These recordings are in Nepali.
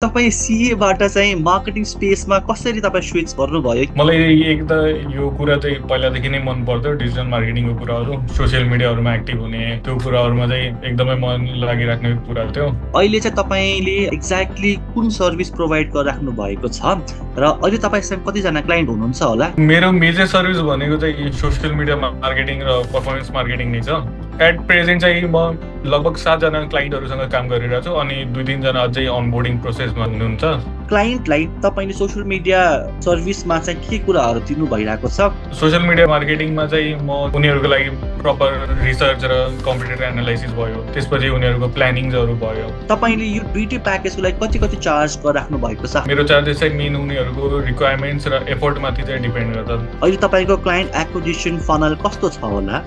तपाईँ सिएबाट चाहिँ मार्केटिङ स्पेसमा कसरी तपाईँ स्विच गर्नुभयो? मलाई एक त यो कुरा चाहिँ पहिलादेखि नै मन पर्थ्यो, डिजिटल मार्केटिङको कुराहरू, सोसियल मिडियाहरूमा एक्टिभ हुने, त्यो कुराहरूमा चाहिँ एकदमै मन लागिराख्ने कुरा थियो। अहिले चाहिँ तपाईँले एक्ज्याक्टली कुन सर्भिस प्रोभाइड गरिराख्नु भएको छ र अहिले तपाईँसँग कतिजना क्लाइन्ट हुनुहुन्छ होला? मेरो मेजर सर्भिस भनेको चाहिँ सोसियल मिडिया मार्केटिङ र पर्फर्मेन्स मार्केटिङ नै छ। एट प्रेजेन्ट चाहिँ म लगभग 7जना क्लाइन्टहरूसँग काम गरिरहेको छु अनि 2-3जना अझै अनबोर्डिङ प्रोसेसमा हुनुहुन्छ। क्लाइन्टलाई तपाईँले सोसियल मिडिया सर्भिसमा चाहिँ के कुराहरू दिनु भइरहेको छ? सोसियल मिडिया मार्केटिङमा चाहिँ म उनीहरूको लागि प्रपर रिसर्च र कम्प्युटर एनालाइसिस भयो, त्यसपछि उनीहरूको प्लानिङ्सहरू भयो। तपाईँले यो दुईटै प्याकेजको लागि कति कति चार्ज गरिराख्नु भएको छ? मेरो चार्जेस चाहिँ मेन उनीहरूको रिक्वायरमेन्ट्स र एफोर्टमाथि चाहिँ डिपेन्ड गर्छ। अहिले तपाईँको क्लाइन्ट एक्विजिसन फनल कस्तो छ होला?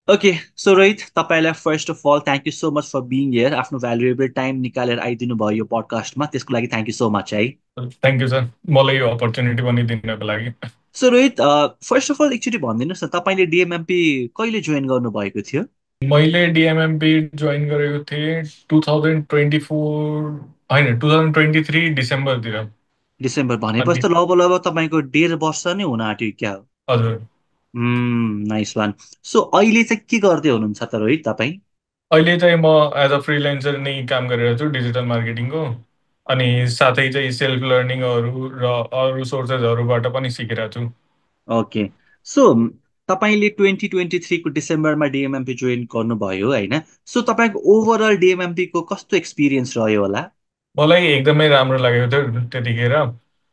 ओके, सो रोहित, तपाईँलाई first of all thank you so much for being here. आफ्नो भ्यालुएबल टाइम निकालेर आइदिनु भयो यो पडकास्टमा, त्यसको लागि थ्याङ्क यू सो मच है। थ्याङ्क यू सर, मलाई यो अपर्च्युनिटी पनि दिनको लागि। So Rohit, first of all एकचोटि भनिदिनुहोस् न, तपाईँले डिएमएमपी कहिले जोइन गर्नुभएको थियो? मैले डिएमएमपी जोइन गरेको थिएँ 2024 होइन 2023 डिसेम्बरतिर। डिसेम्बर भनेपछि अनि त लगभग लगभग तपाईँको 1.5 वर्ष नै हुन आँट्यो क्या? हजुर, नाइस वान। सो अहिले चाहिँ के गर्दै हुनुहुन्छ त रोहित तपाईँ? अहिले चाहिँ म एज अ फ्रिलेन्सर नै काम गरिरहेको छु डिजिटल मार्केटिङको। अनि साथै चाहिँ सेल्फ लर्निङहरू र अरू सोर्सेसहरूबाट पनि सिकिरहेको छु। ओके, सो तपाईँले 2023को डिसेम्बरमा डिएमएमपी जोइन गर्नुभयो होइन? सो तपाईँको ओभरअल डिएमएमपीको कस्तो एक्सपिरियन्स रह्यो होला? मलाई एकदमै राम्रो लागेको थियो त्यतिखेर।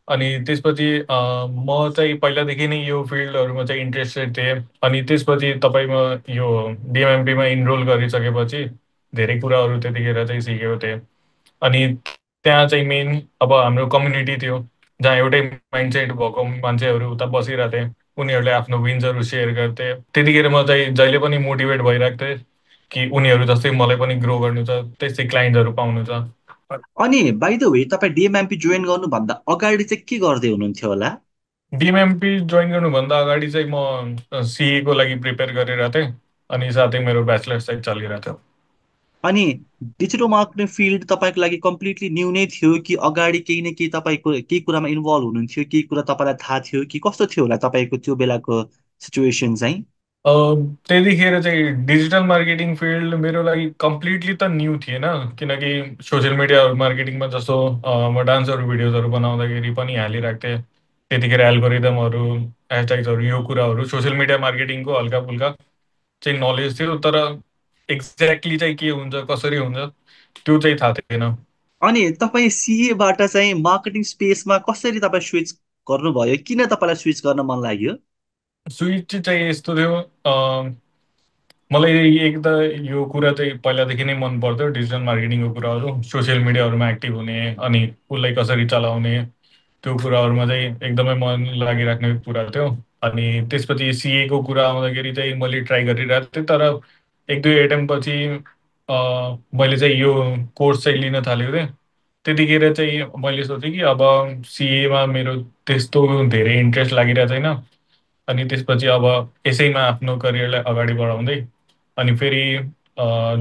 अनि त्यसपछि म चाहिँ पहिलादेखि नै यो फिल्डहरूमा चाहिँ इन्ट्रेस्टेड थिएँ। अनि त्यसपछि तपाईँमा यो डिएमएमपीमा इनरोल गरिसकेपछि धेरै कुराहरू त्यतिखेर चाहिँ सिकेको थिएँ। अनि त्यहाँ चाहिँ मेन अब हाम्रो कम्युनिटी थियो, जहाँ एउटै माइन्डसेट भएको मान्छेहरू उता बसिरहेको थिए, उनीहरूले आफ्नो विन्सहरू सेयर गर्थे। त्यतिखेर म चाहिँ जहिले पनि मोटिभेट भइरहेको थिएँ कि उनीहरू जस्तै मलाई पनि ग्रो गर्नु छ, त्यस्तै क्लाइन्टहरू पाउनु छ। अनि बाइ द वे, तपाईँ डिएमएमपी जोइन गर्नुभन्दा अगाडि चाहिँ के गर्दै हुनुहुन्थ्यो होला? डिएमएमपी जोइन गर्नुभन्दा अगाडि चाहिँ म सिएको लागि प्रिपेयर गरिरहेको थिएँ अनि साथै मेरो ब्याचलर्स चाहिँ चलिरहेको थियो। अनि डिजिटल मार्केटिङ फिल्ड तपाईँको लागि कम्प्लिटली न्यू नै थियो कि अगाडि केही न केही तपाईँको केही कुरामा इन्भल्भ हुनुहुन्थ्यो, केही कुरा तपाईँलाई थाहा थियो कि कस्तो थियो होला तपाईँको त्यो बेलाको सिचुएसन चाहिँ? अ, त्यतिखेर चाहिँ डिजिटल मार्केटिङ फिल्ड मेरो लागि कम्प्लिटली त न्यू थिएन, किनकि सोसियल मिडिया मार्केटिङमा जस्तो म डान्सहरू भिडियोजहरू बनाउँदाखेरि पनि हालिरहेको थिएँ। त्यतिखेर एल्गोरिदमहरू, ह्यासट्याग्सहरू, यो कुराहरू सोसियल मिडिया मार्केटिङको हल्का फुल्का चाहिँ नलेज थियो, तर एक्ज्याक्टली चाहिँ के हुन्छ कसरी हुन्छ त्यो चाहिँ थाहा थिएन। अनि तपाईँ सिएबाट चाहिँ मार्केटिङ स्पेसमा कसरी तपाईँ स्विच गर्नुभयो? किन तपाईँलाई स्विच गर्न मन लाग्यो? स्विच चाहिँ यस्तो थियो, मलाई एक त यो कुरा चाहिँ पहिलादेखि नै मन पर्थ्यो, डिजिटल मार्केटिङको कुराहरू, सोसियल मिडियाहरूमा एक्टिभ हुने अनि उसलाई कसरी चलाउने, त्यो कुराहरूमा चाहिँ एकदमै मन लागिराख्ने कुरा थियो। अनि त्यसपछि सिएको कुरा आउँदाखेरि चाहिँ मैले ट्राई गरिरहेको थिएँ, तर एक दुई एटेम्प पछि मैले चाहिँ यो कोर्स चाहिँ लिन थालेको थिएँ। त्यतिखेर चाहिँ मैले सोचेँ कि अब सिएमा मेरो त्यस्तो धेरै इन्ट्रेस्ट लागिरहेको छैन। अनि त्यसपछि अब यसैमा आफ्नो करियरलाई अगाडि बढाउँदै अनि फेरि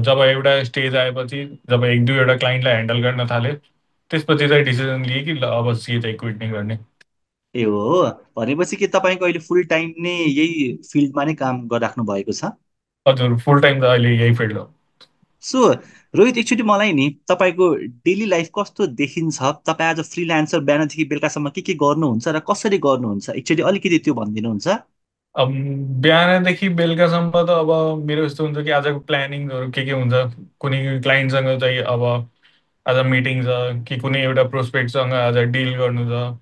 जब एउटा स्टेज आएपछि, जब एक दुईवटा क्लाइन्टलाई ह्यान्डल गर्न थालेँ, त्यसपछि चाहिँ डिसिजन लिएँ कि ल अब सिए चाहिँ क्विट नै गर्ने। ए हो, भनेपछि कि तपाईँको अहिले फुल टाइम नै यही फिल्डमा नै काम गरिराख्नु भएको छ? हजुर, फुल टाइम त अहिले यही फिल्ड हो। सो रोहित, एकचोटि मलाई नि तपाईँको डेली लाइफ कस्तो देखिन्छ? तपाईँ एज अ फ्रिल्यान्सर बिहानदेखि बेलुकासम्म के गर्नुहुन्छ र कसरी गर्नुहुन्छ? एकचोटि अलिकति त्यो भनिदिनुहुन्छ? अब बिहानदेखि बेलुकासम्म त अब मेरो यस्तो हुन्छ कि आजको प्लानिङहरू के हुन्छ, कुनै क्लाइन्टसँग चाहिँ अब आज मिटिङ छ कि कुनै एउटा प्रोस्पेक्टसँग आज डिल गर्नु छ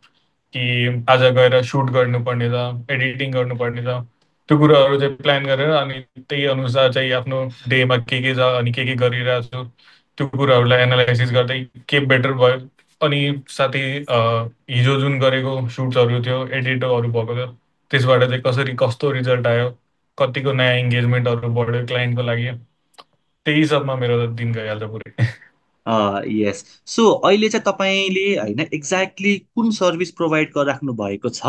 कि आज गएर सुट गर्नुपर्ने छ, एडिटिङ गर्नुपर्ने छ, त्यो कुराहरू चाहिँ प्लान गरेर अनि त्यही अनुसार चाहिँ आफ्नो डेमा के छ अनि के गरिरहेको छु, त्यो कुराहरूलाई एनालाइसिस गर्दै के बेटर भयो। अनि साथै हिजो जुन गरेको सुट्सहरू थियो, एडिटहरू भएको थियो, त्यसबाट चाहिँ कसरी कस्तो रिजल्ट आयो, कतिको नयाँ इङ्गेजमेन्टहरू बढ्यो क्लाइन्टको लागि, त्यही सबमा मेरो दिन गइहाल्छ पुरै। यस। सो अहिले चाहिँ तपाईँले होइन एक्ज्याक्टली कुन सर्भिस प्रोभाइड गरिराख्नु भएको छ,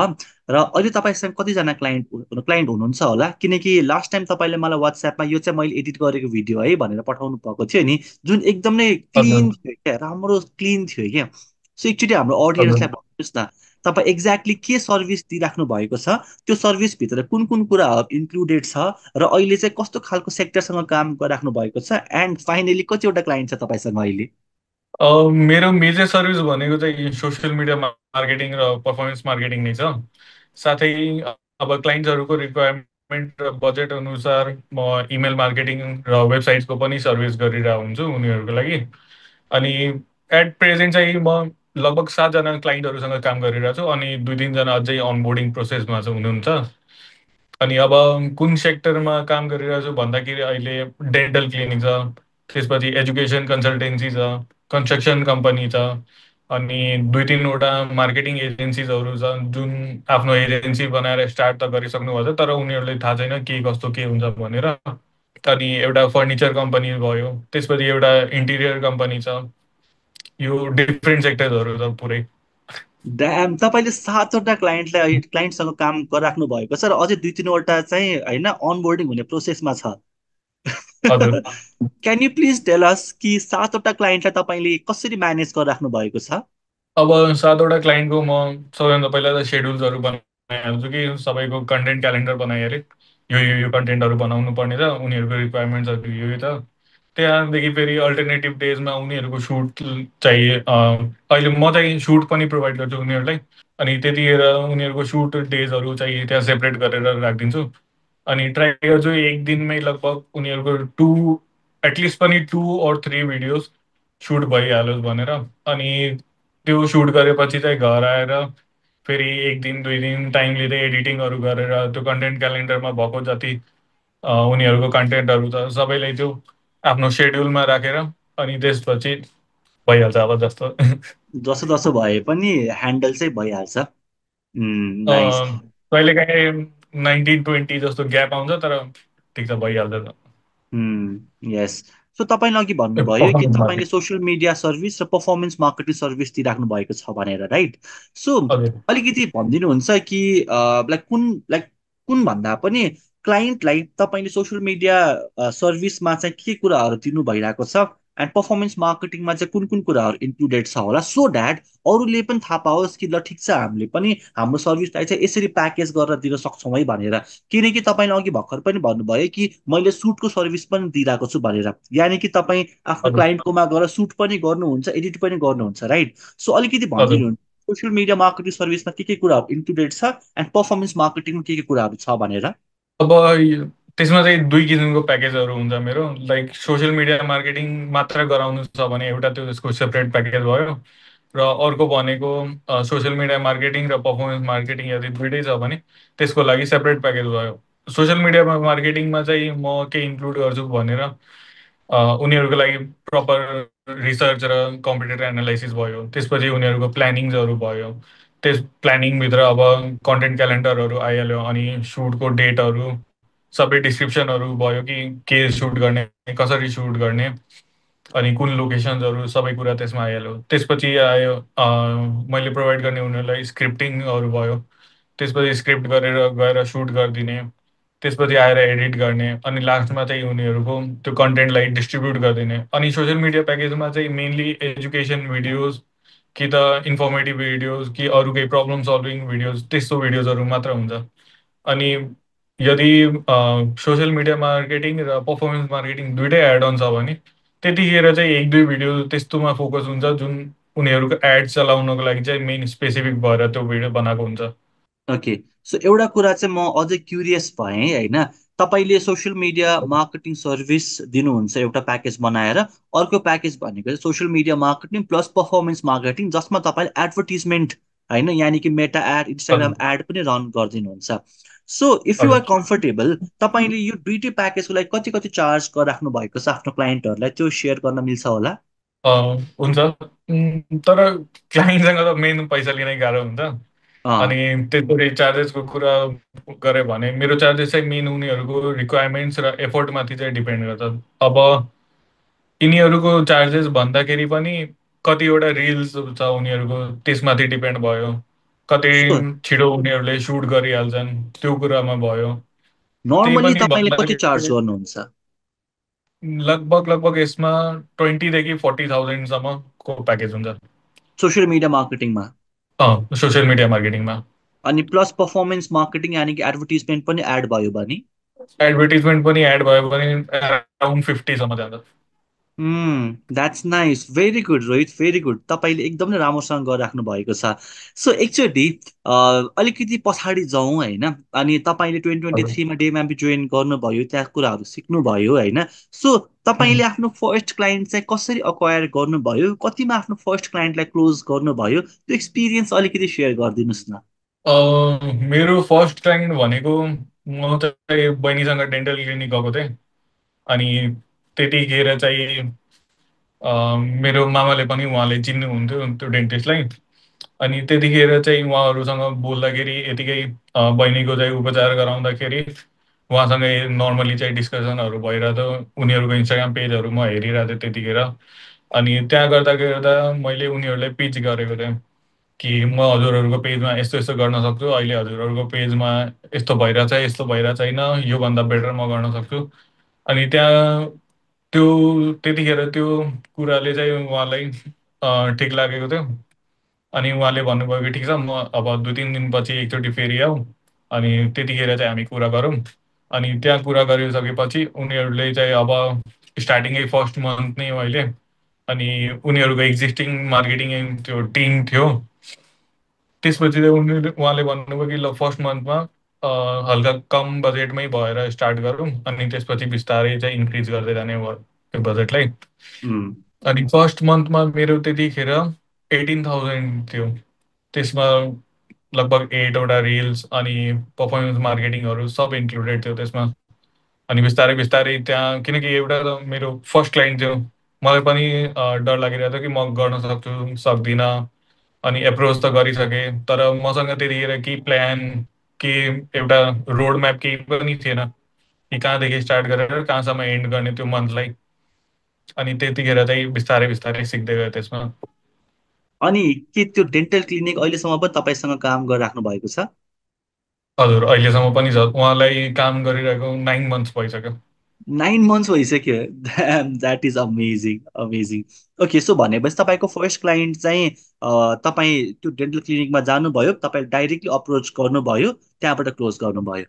र अहिले तपाईँसँग कतिजना क्लाइन्ट क्लाइन्ट हुनुहुन्छ होला, किनकि लास्ट टाइम तपाईँले मलाई वाट्सएपमा यो चाहिँ मैले एडिट गरेको भिडियो है भनेर पठाउनु भएको थियो नि, जुन एकदमै क्लिन हजुर थियो क्या, राम्रो क्लिन थियो क्या। सो एकचोटि हाम्रो हजुर। अडियन्सलाई भन्नुहोस् न, तपाईँ एक्ज्याक्टली के सर्भिस दिइराख्नु भएको छ, त्यो सर्भिसभित्र कुन कुन कुराहरू इन्क्लुडेड छ, र अहिले चाहिँ कस्तो खालको सेक्टरसँग काम गरिराख्नु भएको छ, एन्ड फाइनली कतिवटा क्लाइन्ट छ तपाईँसँग अहिले? मेरो मेजर सर्भिस भनेको चाहिँ सोसियल मिडिया मार्केटिङ र पर्फर्मेन्स मार्केटिङ नै छ। साथै अब क्लाइन्ट्सहरूको रिक्वायरमेन्ट र बजेट अनुसार म इमेल मार्केटिङ र वेबसाइट्सको पनि सर्भिस गरिरहेको हुन्छु उनीहरूको लागि। अनि एट प्रेजेन्ट चाहिँ म लगभग 7जना क्लाइन्टहरूसँग काम गरिरहेको छु, अनि 2-3जना अझै अनबोर्डिङ प्रोसेसमा चाहिँ हुनुहुन्छ। अनि अब कुन सेक्टरमा काम गरिरहेको छु भन्दाखेरि अहिले डेन्टल क्लिनिक छ, त्यसपछि एजुकेसन कन्सल्टेन्सी छ, कन्स्ट्रक्सन कम्पनी छ, अनि 2-3वटा मार्केटिङ एजेन्सिजहरू छ जुन आफ्नो एजेन्सी बनाएर स्टार्ट त गरिसक्नु भएको छ, तर उनीहरूले थाहा छैन के कस्तो के हुन्छ भनेर। अनि एउटा फर्निचर कम्पनी भयो, त्यसपछि एउटा इन्टिरियर कम्पनी छ। यो डिफ्रेन्ट सेक्टर्सहरू छ पुरै। ड्याम, तपाईँले 7वटा क्लाइन्टसँग काम गरिराख्नु भएको छ, र अझै 2-3वटा चाहिँ होइन अनबोर्डिङ हुने प्रोसेसमा छ। हजुर। Can you please tell us कि 7वटा क्लाइन्टलाई तपाईँले कसरी म्यानेज गरिराख्नु भएको छ? अब 7वटा क्लाइन्टको म सबैभन्दा पहिला त सेड्युल्सहरू बनाइहाल्छु कि सबैको कन्टेन्ट क्यालेन्डर बनाइहालेँ। यो कन्टेन्टहरू बनाउनु पर्ने छ, उनीहरूको रिक्वायरमेन्ट्सहरू यो छ। त्यहाँदेखि फेरि अल्टरनेटिभ डेजमा उनीहरूको सुट चाहिए। अहिले म चाहिँ सुट पनि प्रोभाइड गर्छु उनीहरूलाई। अनि त्यतिखेर उनीहरूको सुट डेजहरू चाहिँ त्यहाँ सेपरेट गरेर राखिदिन्छु। अनि ट्राई गर्छु एक दिनमै लगभग उनीहरूको एटलिस्ट पनि 2 or 3 भिडियोज सुट भइहालोस् भनेर। अनि त्यो सुट गरेपछि चाहिँ घर आएर फेरि 1 दिन 2 दिन टाइम लिँदै एडिटिङहरू गरेर त्यो कन्टेन्ट क्यालेन्डरमा भएको जति उनीहरूको कन्टेन्टहरू छ सबैलाई त्यो आफ्नो सेड्युलमा राखेर अनि त्यसपछि भइहाल्छ अब जस्तो। जसो जसो भए पनि ह्यान्डल चाहिँ भइहाल्छ। नाइस। कहिलेकाहीँ 19-20 जस्तो ग्याप आउँछ, तर ठिक छ भइहाल्छ। यस। सो तपाईँले अघि भन्नुभयो कि पर्फर्मेन्स तपाईँले मार्केटिङ। सोसियल मिडिया सर्भिस र पर्फर्मेन्स मार्केटिङ सर्भिस दिइराख्नु भएको छ भनेर, राइट? सो हजुर अलिकति भनिदिनुहुन्छ कि कुन भन्दा पनि क्लाइन्टलाई तपाईँले सोसियल मिडिया सर्भिसमा चाहिँ के कुराहरू दिनु भइरहेको छ, एन्ड पर्फर्मेन्स मार्केटिङमा चाहिँ कुन कुन कुराहरू इन्क्लुडेड छ होला, सो द्याट अरूले पनि थाहा पाओस् कि ल ठिक छ, हामीले पनि हाम्रो सर्भिसलाई चाहिँ यसरी प्याकेज गरेर दिन सक्छौँ है भनेर। किनकि तपाईँले अघि भर्खर पनि भन्नुभयो कि मैले सुटको सर्भिस पनि दिइरहेको छु भनेर, यानि कि तपाईँ आफ्नो हजुर क्लाइन्टकोमा गएर सुट पनि गर्नुहुन्छ, एडिट पनि गर्नुहुन्छ, राइट? सो अलिकति हजुर। भनिदिनु, सोसियल मिडिया मार्केटिङ सर्भिसमा के कुराहरू इन्क्लुडेड छ, एन्ड पर्फर्मेन्स मार्केटिङमा के कुराहरू छ भनेर। अब त्यसमा चाहिँ 2 किसिमको प्याकेजहरू हुन्छ मेरो। लाइक सोसियल मिडिया मार्केटिङ मात्र गराउनु छ भने एउटा त्यो त्यसको सेपरेट प्याकेज भयो। र अर्को भनेको सोसियल मिडिया मार्केटिङ र पर्फर्मेन्स मार्केटिङ यदि दुइटै छ भने त्यसको लागि सेपरेट प्याकेज भयो। सोसियल मिडिया मार्केटिङमा चाहिँ म के इन्क्लुड गर्छु भनेर उनीहरूको लागि प्रपर रिसर्च र कम्प्युटर एनालाइसिस भयो, त्यसपछि उनीहरूको प्लानिङ्सहरू भयो। त्यस प्लानिङभित्र अब कन्टेन्ट क्यालेन्डरहरू आइहाल्यो, अनि सुटको डेटहरू सबै डिस्क्रिप्सनहरू भयो कि के सुट गर्ने, कसरी सुट गर्ने, अनि कुन लोकेसन्सहरू सबै कुरा त्यसमा आइहाल्यो। त्यसपछि आयो मैले प्रोभाइड गर्ने उनीहरूलाई स्क्रिप्टिङहरू भयो। त्यसपछि स्क्रिप्ट गरेर गएर सुट गरिदिने, त्यसपछि आएर एडिट गर्ने, अनि लास्टमा चाहिँ उनीहरूको त्यो कन्टेन्टलाई डिस्ट्रिब्युट गरिदिने। अनि सोसियल मिडिया प्याकेजमा चाहिँ मेनली एजुकेसन भिडियोज कि त इन्फर्मेटिभ भिडियोज कि अरू केही प्रब्लम सल्भिङ भिडियोज त्यस्तो भिडियोजहरू मात्र हुन्छ। अनि यदि सोसियल मिडिया मार्केटिङ र पर्फर्मेन्स मार्केटिङ दुइटै एड अन छ भने त्यतिखेर चाहिँ 1-2 भिडियो त्यस्तोमा फोकस हुन्छ जुन उनीहरूको एड चलाउनको लागि चाहिँ मेन स्पेसिफिक भएर त्यो भिडियो बनाएको हुन्छ। ओके। सो एउटा कुरा चाहिँ म अझै क्युरियस भएँ होइन, तपाईँले सोसियल मिडिया मार्केटिङ सर्भिस दिनुहुन्छ एउटा प्याकेज बनाएर, अर्को प्याकेज भनेको चाहिँ social media marketing plus performance marketing, जसमा तपाईँले एडभर्टिजमेन्ट होइन, यानि कि मेटा एड, इन्स्टाग्राम हजुर एड पनि रन गरिदिनुहुन्छ। सो इफ यु आर हजुर। कम्फर्टेबल, तपाईँले यो दुइटै प्याकेजको लागि कति कति चार्ज गरिराख्नु भएको छ आफ्नो क्लाइन्टहरूलाई, त्यो सेयर गर्न मिल्छ होला? अ, हुन्छ। तर क्लाइन्टसँग त मेन पैसा लिनै गाह्रो हुन्छ। अनि अँ। त्यसरी चार्जेसको कुरा गऱ्यो भने मेरो चार्जेस चाहिँ मेन उनीहरूको रिक्वायरमेन्ट्स र एफोर्टमाथि चाहिँ डिपेन्ड गर्छ। अब यिनीहरूको चार्जेस भन्दाखेरि पनि कतिवटा रिल्स छ उनीहरूको, त्यसमाथि डिपेन्ड भयो। कति सो छिटो उनीहरूले सुट गरिहाल्छन्, त्यो कुरामा भयो। त्यही नर्मली पनि तपाईँले कति चार्ज भन्दाखेरि गर्नुहुन्छ? लगभग लगभग यसमा 20 देखि 40,000सम्मको प्याकेज हुन्छ। सोसियल मिडिया मार्केटिङमा? सोसियल मिडिया मार्केटिङमा। अनि प्लस पर्फर्मेन्स मार्केटिङ यानि कि एडभर्टिजमेन्ट पनि एड भयो भने? एडभर्टिजमेन्ट पनि एड भयो भने अराउन्ड 50सम्म जान्छ। That's nice, very good Rohit, very good. तपाईँले एकदमै राम्रोसँग गरिराख्नु भएको छ। सो एकचोटि अलिकति पछाडि जाउँ होइन। अनि तपाईँले ट्वेन्टी ट्वेन्टी हजुर। थ्रीमा डेमा जोइन गर्नुभयो, त्यहाँ कुराहरू सिक्नुभयो होइन। सो उम्, तपाईँले आफ्नो फर्स्ट क्लाइन्ट चाहिँ कसरी अक्वायर गर्नुभयो, कतिमा आफ्नो फर्स्ट क्लाइन्टलाई क्लोज गर्नुभयो, त्यो एक्सपिरियन्स अलिकति सेयर गरिदिनुहोस् न। अ, मेरो फर्स्ट क्लाइन्ट भनेको, म चाहिँ बहिनीसँग डेन्टल क्लिनिक गएको थिएँ। अनि त्यतिखेर चाहिँ मेरो मामाले पनि उहाँले चिन्नुहुन्थ्यो त्यो डेन्टिस्टलाई। अनि त्यतिखेर चाहिँ उहाँहरूसँग बोल्दाखेरि यतिकै बहिनीको चाहिँ उपचार गराउँदाखेरि उहाँसँग नर्मली चाहिँ डिस्कसनहरू भइरहेको थियो। उनीहरूको इन्स्टाग्राम पेजहरू म हेरिरहेको थिएँ त्यतिखेर। अनि त्यहाँ गर्दा गर्दा मैले उनीहरूलाई पिच गरेको थिएँ कि म हजुरहरूको पेजमा यस्तो यस्तो गर्न सक्छु, अहिले हजुरहरूको पेजमा यस्तो भइरहेछ, यस्तो भइरहेको छैन, योभन्दा बेटर म गर्न सक्छु। अनि त्यहाँ त्यो त्यतिखेर त्यो कुराले चाहिँ उहाँलाई ठिक लागेको थियो। अनि उहाँले भन्नुभयो कि ठिक छ, म अब 2-3 दिनपछि एकचोटि फेरि आऊ, अनि त्यतिखेर चाहिँ हामी कुरा गरौँ। अनि त्यहाँ कुरा गरिसकेपछि उनीहरूले चाहिँ अब स्टार्टिङै फर्स्ट मन्थ नै हो अहिले। अनि उनीहरूको एक्जिस्टिङ मार्केटिङ त्यो टिम थियो। त्यसपछि चाहिँ उहाँले भन्नुभयो कि ल फर्स्ट मन्थमा हल्का कम बजेटमै भएर स्टार्ट गरौँ, अनि त्यसपछि बिस्तारै चाहिँ इन्क्रिज गर्दै जाने भयो त्यो बजेटलाई। उम्, अनि फर्स्ट मन्थमा मेरो त्यतिखेर 18,000 थियो। त्यसमा लगभग 8वटा रिल्स अनि पर्फर्मेन्स मार्केटिङहरू सब इन्क्लुडेड थियो त्यसमा। अनि बिस्तारै बिस्तारै त्यहाँ, किनकि एउटा त मेरो फर्स्ट क्लाइन्ट थियो, मलाई पनि डर लागिरहेको थियो कि म गर्न सक्छु सक्दिनँ। अनि एप्रोच त गरिसकेँ, तर मसँग त्यतिखेर केही प्लान, के एउटा रोड म्याप केही पनि थिएन कि कहाँदेखि स्टार्ट गरेर कहाँसम्म एन्ड गर्ने त्यो मन्थलाई। अनि त्यतिखेर चाहिँ बिस्तारै बिस्तारै सिक्दै गयो त्यसमा। अनि के त्यो डेन्टल क्लिनिक अहिलेसम्म पनि तपाईँसँग काम गरिराख्नु भएको छ? हजुर, अहिलेसम्म पनि छ, उहाँलाई काम गरिरहेको 9 मन्थ्स भइसक्यो। 9 मन्थ्स भइसक्यो? That is amazing, amazing. Okay, so भनेपछि तपाईँको फर्स्ट क्लाइन्ट चाहिँ तपाईँ त्यो डेन्टल क्लिनिकमा जानुभयो, तपाईँ डाइरेक्टली अप्रोच गर्नुभयो, त्यहाँबाट क्लोज गर्नुभयो।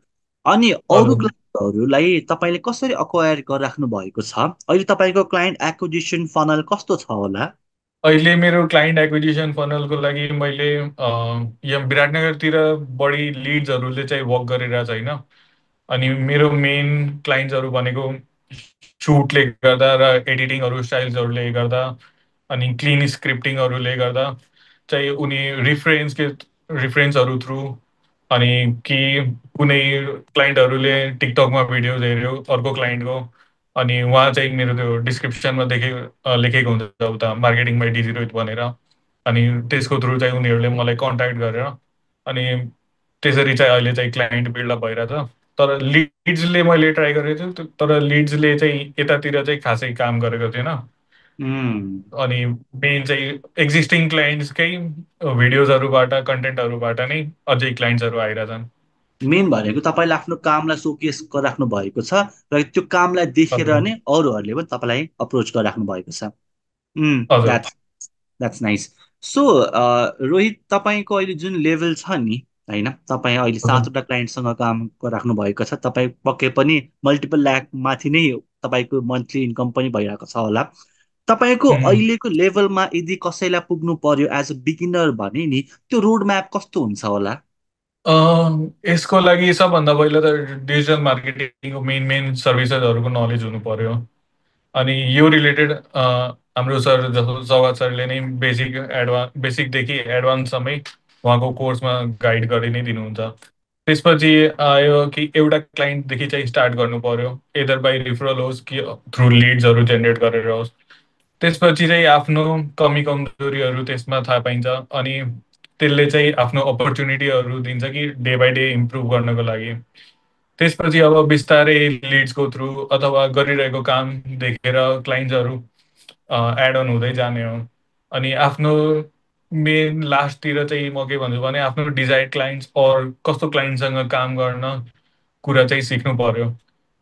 अनि अरू हजुर। क्लाइन्टहरूलाई तपाईँले कसरी अक्वायर गरिराख्नु भएको छ? अहिले तपाईँको क्लाइन्ट एक्विजिसन फनल कस्तो छ होला? अहिले मेरो क्लाइन्ट एक्विजिसन फनलको लागि मैले यहाँ विराटनगरतिर बढी लिड्सहरूले चाहिँ वर्क गरिरहेको छैन। अनि मेरो मेन क्लाइन्ट्सहरू भनेको सुटले गर्दा र एडिटिङहरू स्टाइल्सहरूले गर्दा, अनि क्लिन स्क्रिप्टिङहरूले गर्दा चाहिँ उनी रिफरेन्सहरू थ्रु, अनि कि कुनै क्लाइन्टहरूले टिकटकमा भिडियोज हेऱ्यो अर्को क्लाइन्टको, अनि उहाँ चाहिँ मेरो त्यो डिस्क्रिप्सनमा लेखेको हुन्छ उता मार्केटिङ बाई डिजी रोहित भनेर। अनि त्यसको थ्रु चाहिँ उनीहरूले मलाई कन्ट्याक्ट गरेर, अनि त्यसरी चाहिँ अहिले चाहिँ क्लाइन्ट बिल्डअप भइरहेछ। तर लिड्सले मैले ट्राई गरेको छु, तर लिड्सले चाहिँ यतातिर चाहिँ खासै काम गरेको थिएन। उम्, अनि मेन चाहिँ एक्जिस्टिङ क्लाइन्ट्सकै भिडियोजहरूबाट कन्टेन्टहरूबाट नै अझै क्लाइन्ट्सहरू आइरहेछन्। मेन भनेको तपाईँले आफ्नो कामलाई सोकेस गरिराख्नु भएको छ, र त्यो कामलाई देखेर हजुर। नै अरूहरूले पनि तपाईँलाई अप्रोच गरिराख्नु भएको छ। हजुर। That's that's nice. So Rohit, तपाईँको अहिले जुन लेभल छ नि होइन, तपाईँ अहिले हजुर। 7वटा क्लाइन्टसँग काम गरिराख्नु भएको छ, तपाईँ पक्कै पनि मल्टिपल ल्याक माथि नै तपाईँको मन्थली इन्कम पनि भइरहेको छ होला। तपाईँको उम्, अहिलेको लेभलमा यदि कसैलाई पुग्नु पर्यो एज अ बिगिनर भने नि, त्यो रोड म्याप कस्तो हुन्छ होला? यसको लागि सबभन्दा पहिला त डिजिटल मार्केटिङको मेन मेन सर्भिसेसहरूको नलेज हुनु पर्यो। अनि यो रिलेटेड हाम्रो सर जस्तो सौगात सरले नै बेसिकदेखि एडभान्ससम्मै उहाँको कोर्समा गाइड गरि नै दिनुहुन्छ। त्यसपछि आयो कि एउटा क्लाइन्टदेखि चाहिँ स्टार्ट गर्नु पर्यो, एदर बाई रिफरल होस् कि थ्रु लिड्सहरू जेनेरेट गरेर होस्। त्यसपछि चाहिँ आफ्नो कमी कमजोरीहरू त्यसमा थाहा पाइन्छ, अनि त्यसले चाहिँ आफ्नो अपर्च्युनिटीहरू दिन्छ कि डे बाई डे इम्प्रुभ गर्नको लागि। त्यसपछि अब बिस्तारै लिड्सको थ्रु अथवा गरिरहेको काम देखेर क्लाइन्ट्सहरू एड अन हुँदै जाने हो। अनि आफ्नो मेन लास्टतिर चाहिँ म के भन्छु भने आफ्नो डिजायर्ड क्लाइन्ट्स अर कस्तो क्लाइन्टसँग काम गर्न कुरा चाहिँ सिक्नु पर्यो।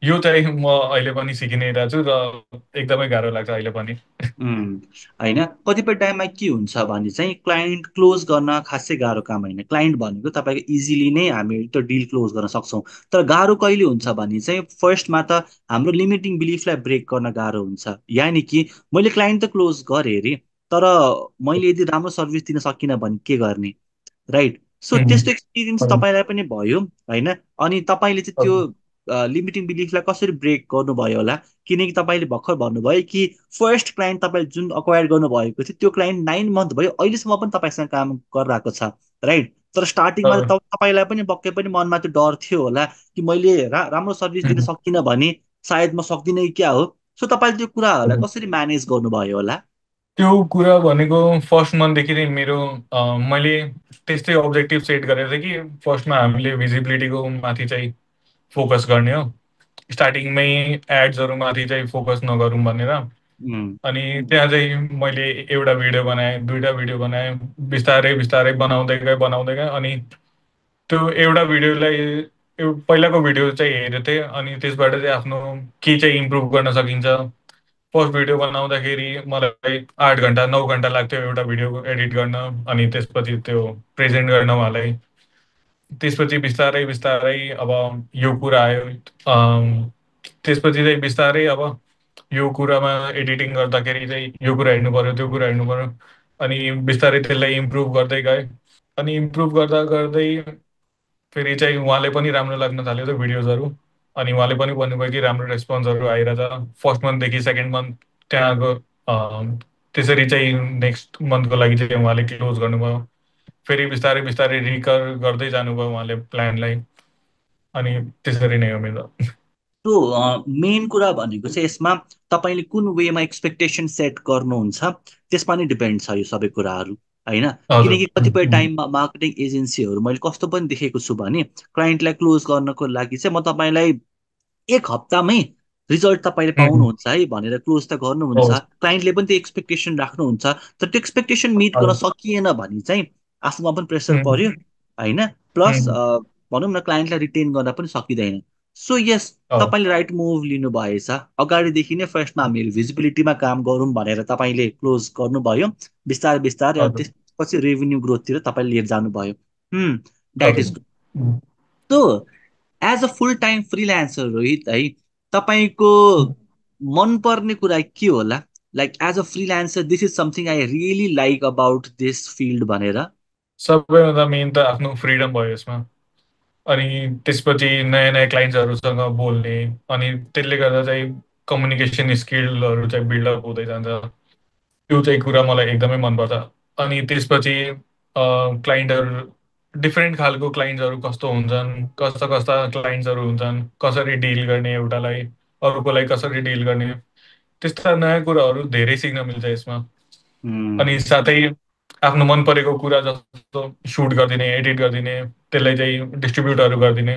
यो चाहिँ म अहिले पनि सिकि नै रहेको छु र एकदमै गाह्रो लाग्छ अहिले पनि। उम्, होइन कतिपय टाइममा के हुन्छ भने चाहिँ क्लाइन्ट क्लोज गर्न खासै गाह्रो काम होइन। क्लाइन्ट भनेको तपाईँको इजिली नै हामी त्यो डिल क्लोज गर्न सक्छौँ। तर गाह्रो कहिले हुन्छ भने चाहिँ फर्स्टमा त हाम्रो लिमिटिङ बिलिफलाई ब्रेक गर्न गाह्रो हुन्छ। यानि कि मैले क्लाइन्ट त क्लोज गरेँ अरे, तर मैले यदि राम्रो सर्भिस दिन सकिनँ भने के गर्ने, राइट? सो उम्, त्यस्तो एक्सपिरियन्स हजुर, तपाईँलाई पनि भयो होइन? अनि तपाईँले चाहिँ त्यो हजुर, लिमिटिङ बिलिफलाई कसरी ब्रेक गर्नुभयो होला? किनकि तपाईँले भर्खर भन्नुभयो कि फर्स्ट क्लाइन्ट तपाईँले जुन अक्वायर गर्नुभएको थियो त्यो क्लाइन्ट 9 मन्थ भयो, अहिलेसम्म पनि तपाईँसँग काम गरिरहेको छ, राइट? तर स्टार्टिङमा त हजुर, तपाईँलाई पनि पक्कै पनि मनमा त्यो डर थियो होला कि मैले राम्रो सर्भिस दिन उम्, सकिनँ भने सायद म सक्दिनँ कि क्या हो। सो तपाईँले त्यो कुराहरूलाई हजुर। कसरी म्यानेज गर्नुभयो होला? त्यो कुरा भनेको फर्स्ट मन्थदेखि नै मेरो मैले त्यस्तै अब्जेक्टिभ सेट गरेको थिएँ कि फर्स्टमा हामीले भिजिबिलिटीको माथि चाहिँ फोकस गर्ने हो। स्टार्टिङमै एड्सहरू माथि चाहिँ फोकस नगरौँ भनेर। उम्, अनि त्यहाँ चाहिँ मैले एउटा भिडियो बनाएँ, दुईवटा भिडियो बनाएँ, बिस्तारै बिस्तारै बनाउँदै गएँ। अनि त्यो एउटा भिडियोलाई पहिलाको भिडियो चाहिँ हेरेको थिएँ, अनि त्यसबाट चाहिँ आफ्नो के चाहिँ इम्प्रुभ गर्न सकिन्छ। फर्स्ट भिडियो बनाउँदाखेरि मलाई 8 घन्टा 9 घन्टा लाग्थ्यो एउटा भिडियो एडिट गर्न, अनि त्यसपछि त्यो प्रेजेन्ट गर्न उहाँलाई। त्यसपछि बिस्तारै बिस्तारै अब यो कुरा आयो। अम, त्यसपछि चाहिँ बिस्तारै अब यो कुरामा एडिटिङ गर्दाखेरि चाहिँ यो कुरा हेर्नु पर्यो, त्यो कुरा हेर्नु पर्यो। अनि बिस्तारै त्यसलाई इम्प्रुभ गर्दै गएँ। अनि इम्प्रुभ गर्दा गर्दै फेरि चाहिँ उहाँले पनि राम्रो लाग्न थाल्यो त्यो भिडियोजहरू। अनि उहाँले पनि भन्नुभयो कि राम्रो रेस्पोन्सहरू आइरहेछ। फर्स्ट मन्थदेखि सेकेन्ड मन्थ त्यहाँको त्यसरी चाहिँ नेक्स्ट मन्थको लागि चाहिँ उहाँले क्लोज गर्नुभयो। फेरि बिस्तारै बिस्तारै रिकर गर्दै जानुभयो उहाँले प्लानलाई। अनि त्यसरी नै हो मेरो। सो मेन कुरा भनेको चाहिँ यसमा तपाईँले कुन वेमा एक्सपेक्टेसन सेट गर्नुहुन्छ त्यसमा नै डिपेन्ड छ यो सबै कुराहरू, होइन? हजुर। किनकि कतिपय टाइममा मार्केटिङ एजेन्सीहरू मैले कस्तो पनि देखेको छु भने क्लाइन्टलाई क्लोज गर्नको लागि चाहिँ म तपाईँलाई 1 हप्तामै रिजल्ट तपाईँले उम्, पाउनुहुन्छ है भनेर क्लोज त गर्नुहुन्छ। हवस्, क्लाइन्टले पनि त्यो एक्सपेक्टेसन राख्नुहुन्छ, तर त्यो एक्सपेक्टेसन मिट गर्न हजुर। सकिएन भने चाहिँ आफूमा पनि प्रेसर उम्, पर्यो, होइन? प्लस उम्, भनौँ न क्लाइन्टलाई रिटेन गर्न पनि सकिँदैन। सो यस, हवस्, तपाईँले राइट मुभ लिनु भएछ। अगाडिदेखि नै फर्स्टमा हामीले भिजिबिलिटीमा काम गरौँ भनेर तपाईँले क्लोज गर्नुभयो। बिस्तारै बिस्तारै अनि हजुर, त्यसपछि रेभेन्यू ग्रोथतिर तपाईँले लिएर जानुभयो। द्याट इज हजुर। Good. So as a full time freelancer Rohit है, तपाईँको मनपर्ने कुरा के होला? Like as a freelancer this is something I really like about this field भनेर। सबैभन्दा मेन त आफ्नो फ्रिडम भयो यसमा। अनि त्यसपछि नयाँ नयाँ क्लाइन्ट्सहरूसँग बोल्ने, अनि त्यसले गर्दा चाहिँ कम्युनिकेसन स्किलहरू चाहिँ बिल्डअप हुँदै जान्छ। त्यो चाहिँ कुरा मलाई एकदमै मनपर्छ। अनि त्यसपछि क्लाइन्टहरू डिफ्रेन्ट खालको क्लाइन्ट्सहरू कस्तो हुन्छन्, कस्ता कस्ता क्लाइन्ट्सहरू हुन्छन्, कसरी डिल गर्ने एउटालाई, अरूकोलाई कसरी डिल गर्ने, त्यस्ता नयाँ कुराहरू धेरै सिक्न मिल्छ यसमा। अनि Hmm. साथै आफ्नो मन परेको कुरा जस्तो सुट गरिदिने, एडिट गरिदिने, त्यसलाई चाहिँ डिस्ट्रिब्युटहरू गरिदिने,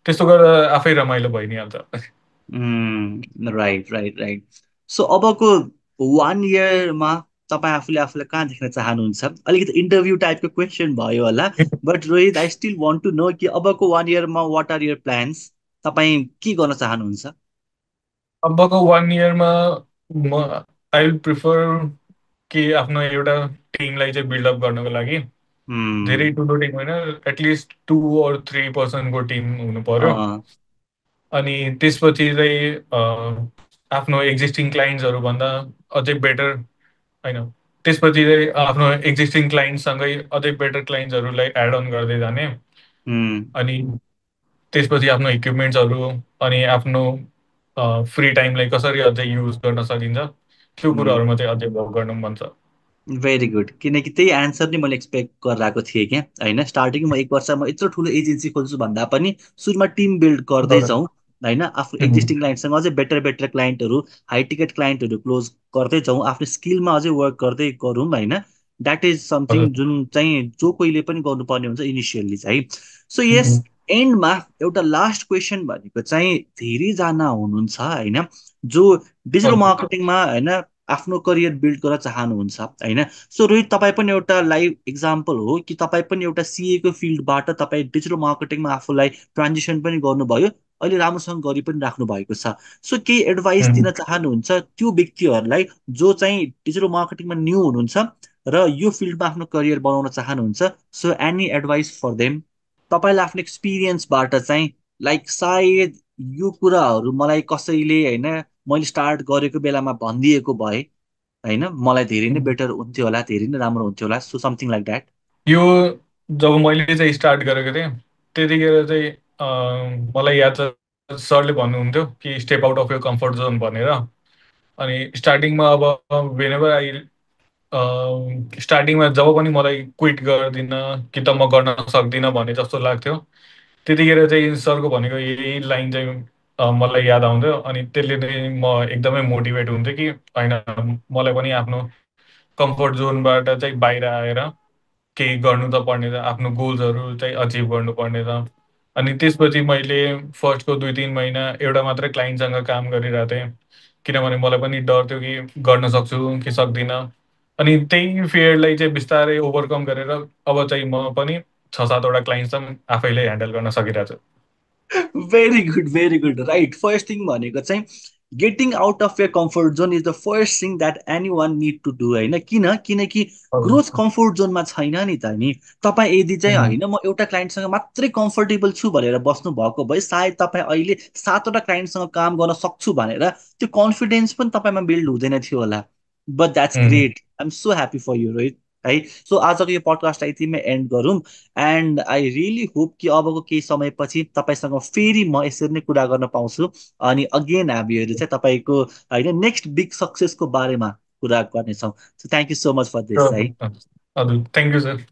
त्यस्तो गर्दा आफै रमाइलो भइ नै हाल्छ। Right right right. सो अबको 1 इयरमा तपाईँ आफूले आफूलाई कहाँ देख्न चाहनुहुन्छ? अलिकति इन्टरभ्यू टाइपको क्वेसन भयो होला, but Rohit I still want to know कि अबको 1 इयरमा वाट आर यर प्लान्स? तपाईँ के गर्न चाहनुहुन्छ? अबको 1 इयरमा म आई विल प्रिफर कि आफ्नो एउटा टिमलाई चाहिँ बिल्डअप गर्नको लागि धेरै Hmm. ठुलो टिम होइन, एटलिस्ट 2 or 3 पर्सनको टिम हुनु पर्यो। अँ, अनि त्यसपछि चाहिँ आफ्नो एक्जिस्टिङ क्लाइन्ट्सहरू भन्दा अझै बेटर होइन, त्यसपछि चाहिँ आफ्नो एक्जिस्टिङ क्लाइन्टसँगै अझै बेटर क्लाइन्ट्सहरूलाई एड अन गर्दै जाने। hmm, अनि त्यसपछि आफ्नो इक्विपमेन्ट्सहरू अनि आफ्नो फ्री टाइमलाई कसरी अझै युज गर्न सकिन्छ त्यो hmm. कुराहरूमा चाहिँ अझै वर्क गर्नु मन छ। भेरी गुड, किनकि त्यही एन्सर नै मैले एक्सपेक्ट गरिरहेको थिएँ क्या, होइन? स्टार्टिङ म 1 वर्षमा यत्रो ठुलो एजेन्सी खोल्छु भन्दा पनि सुरुमा टिम बिल्ड गर्दै हजुर। जाउँ, होइन? आफ्नो उम्, एक्जिस्टिङ क्लाइन्टसँग अझै बेटर बेटर क्लाइन्टहरू, हाई टिकट क्लाइन्टहरू क्लोज गर्दै जाउँ, आफ्नो स्किलमा अझै वर्क गर्दै गरौँ, होइन? द्याट इज समथिङ हजुर। जुन चाहिँ जो कोहीले पनि गर्नुपर्ने हुन्छ इनिसियल्ली चाहिँ। सो यस, उम्, एन्डमा एउटा लास्ट क्वेसन भनेको चाहिँ धेरैजना हुनुहुन्छ होइन जो डिजिटल हजुर। मार्केटिङमा होइन आफ्नो करियर बिल्ड गर्न चाहनुहुन्छ होइन। सो रोहित, तपाईँ पनि एउटा लाइभ इक्जाम्पल हो कि तपाईँ पनि एउटा सिएको फिल्डबाट तपाईँ डिजिटल मार्केटिङमा आफूलाई ट्रान्जिसन पनि गर्नुभयो, अहिले राम्रोसँग गरि पनि राख्नु भएको छ। सो केही एडभाइस दिन उम्, चाहनुहुन्छ त्यो व्यक्तिहरूलाई जो चाहिँ डिजिटल मार्केटिङमा न्यू हुनुहुन्छ र यो फिल्डमा आफ्नो करियर बनाउन चाहनुहुन्छ? So any advice for them, तपाईँलाई आफ्नो एक्सपिरियन्सबाट चाहिँ, लाइक सायद यो कुराहरू मलाई कसैले होइन मैले स्टार्ट गरेको बेलामा भनिदिएको भए होइन मलाई धेरै नै उम्। बेटर हुन्थ्यो होला, धेरै नै राम्रो हुन्थ्यो होला, सो समथिङ लाइक द्याट। यो जब मैले चाहिँ स्टार्ट गरेको थिएँ त्यतिखेर चाहिँ मलाई याद छ सरले भन्नुहुन्थ्यो कि step out of your comfort zone भनेर। अनि स्टार्टिङमा अब वेनेभर आई स्टार्टिङमा जब पनि मलाई क्विट गर्दिनँ कि त म गर्न सक्दिनँ भने जस्तो लाग्थ्यो, त्यतिखेर चाहिँ सरको भनेको यही लाइन चाहिँ मलाई याद आउँथ्यो। अनि त्यसले नै म एकदमै मोटिभेट हुन्थेँ कि होइन, मलाई पनि आफ्नो कम्फर्ट जोनबाट चाहिँ बाहिर आएर केही गर्नु त पर्ने छ, आफ्नो गोल्सहरू चाहिँ अचिभ गर्नुपर्ने छ। अनि त्यसपछि मैले फर्स्टको 2-3 महिना एउटा मात्रै क्लाइन्टसँग काम गरिरहेको थिएँ, किनभने मलाई पनि डर थियो कि गर्न सक्छु कि सक्दिनँ। अनि त्यही फियरलाई चाहिँ बिस्तारै ओभरकम गरेर अब चाहिँ म पनि 6-7वटा क्लाइन्टसम्म आफैले ह्यान्डल गर्न सकिरहेको छु। Very good, very good. Right, first thing भनेको चाहिँ getting out of your comfort zone is the first thing that anyone need to do होइन। किनकि ग्रोथ हजुर। कम्फोर्ट जोनमा छैन नि त नि। तपाईँ यदि चाहिँ उम्, होइन म एउटा क्लाइन्टसँग मात्रै कम्फर्टेबल छु भनेर बस्नु भएको भए सायद तपाईँ अहिले 7वटा क्लाइन्टसँग काम गर्न सक्छु भनेर त्यो कन्फिडेन्स पनि तपाईँमा बिल्ड हुँदैन थियो होला। But that's um, great, I am so happy for you Rohit. है, सो आजको यो पडकास्टलाई यतिमै एन्ड गरौँ। एन्ड आई रियली होप कि अबको केही समयपछि तपाईँसँग फेरि म यसरी नै कुरा गर्न पाउँछु, अनि अगेन हामीहरू चाहिँ तपाईँको होइन नेक्स्ट बिग सक्सेसको बारेमा कुरा गर्नेछौँ। सो thank you so much for this है। हजुर, थ्याङ्क यू सर।